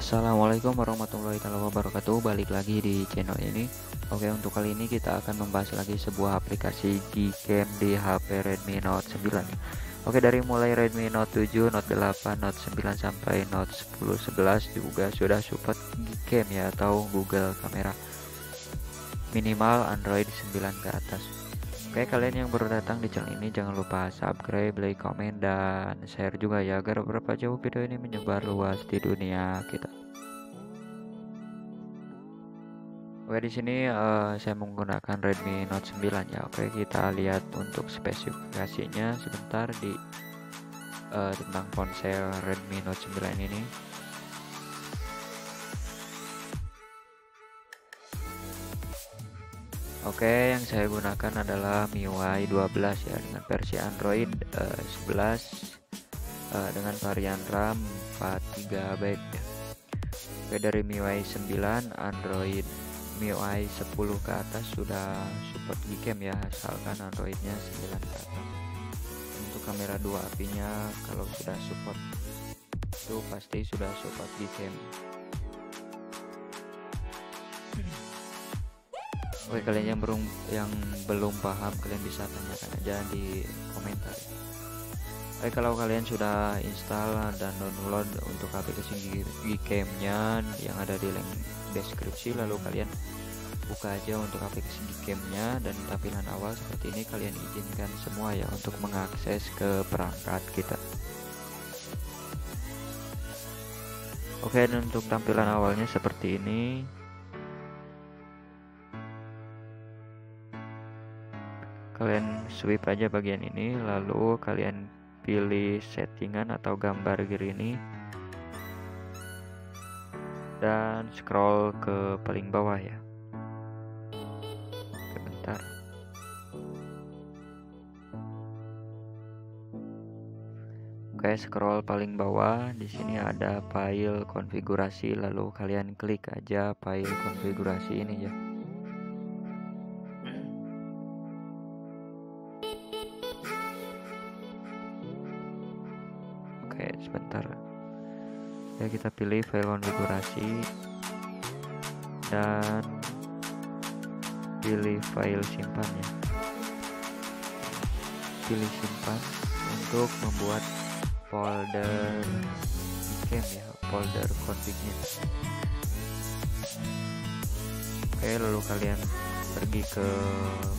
Assalamualaikum warahmatullahi wabarakatuh. Balik lagi di channel ini. Oke, untuk kali ini kita akan membahas lagi sebuah aplikasi Gcam di HP Redmi Note 9. Oke, dari mulai Redmi Note 7, Note 8, Note 9 sampai Note 10, 11 juga sudah support Gcam ya, atau Google Kamera. Minimal Android 9 ke atas. Oke, kalian yang baru datang di channel ini jangan lupa subscribe, like, komen, dan share juga ya, agar beberapa jauh video ini menyebar luas di dunia kita. Oke, di sini saya menggunakan Redmi Note 9 ya. Oke, kita lihat untuk spesifikasinya sebentar di tentang ponsel Redmi Note 9 ini. Oke, yang saya gunakan adalah MIUI 12 ya, dengan versi Android 11 dengan varian RAM 4 GB ya. Oke, dari MIUI 9, Android MIUI 10 ke atas sudah support Gcam ya, asalkan Androidnya 9 ke atas. Untuk kamera 2 apinya kalau sudah support itu pasti sudah support Gcam. Oke, kalian yang belum paham, kalian bisa tanyakan aja di komentar. Oke, kalau kalian sudah install dan download untuk aplikasi Gcam-nya yang ada di link deskripsi, lalu kalian buka aja untuk aplikasi Gcam-nya, dan tampilan awal seperti ini kalian izinkan semua ya untuk mengakses ke perangkat kita. Oke, dan untuk tampilan awalnya seperti ini. Kalian swipe aja bagian ini, lalu kalian pilih settingan atau gambar ini dan scroll ke paling bawah ya. Sebentar. Oke, scroll paling bawah, di sini ada file konfigurasi, lalu kalian klik aja file konfigurasi ini ya. Oke, sebentar ya, kita pilih file konfigurasi dan pilih file simpan ya. Pilih simpan untuk membuat folder Gcam ya, folder config-nya. Oke, lalu kalian pergi ke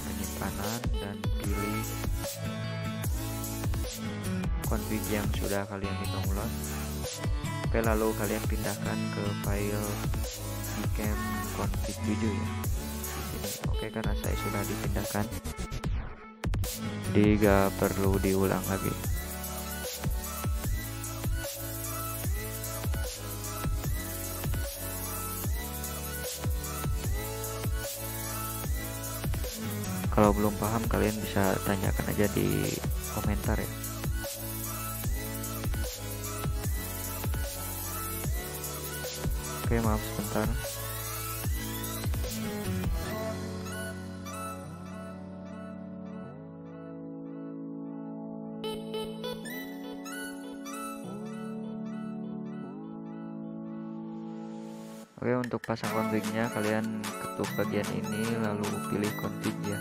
penyimpanan dan pilih config yang sudah kalian download. Oke, lalu kalian pindahkan ke file Gcam config 7 ya. Oke, karena saya sudah dipindahkan, jadi gak perlu diulang lagi. Kalau belum paham, kalian bisa tanyakan aja di komentar ya. Oke, maaf sebentar. Oke, untuk pasang config-nya kalian ketuk bagian ini, lalu pilih config ya.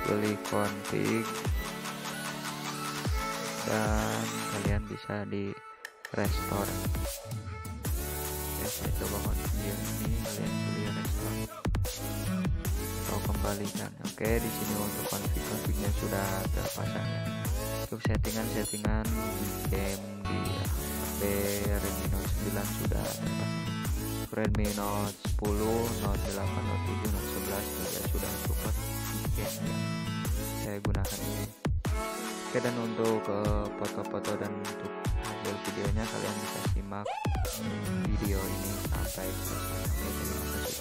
Pilih config dan kalian bisa di restore. Ya, saya coba config ini, kalian pilih restore atau kembalikan. Oke, di sini untuk config-confignya sudah terpasang ya. Untuk settingan Gcam di HP Redmi Note 9 sudah terpasang. Redmi Note 10, Note 8, Note 7, Note 11 juga sudah support Gcam yang saya gunakan ini. Oke, dan untuk foto-foto dan untuk hasil videonya kalian bisa simak video ini sampai selesai. Oke, terima kasih.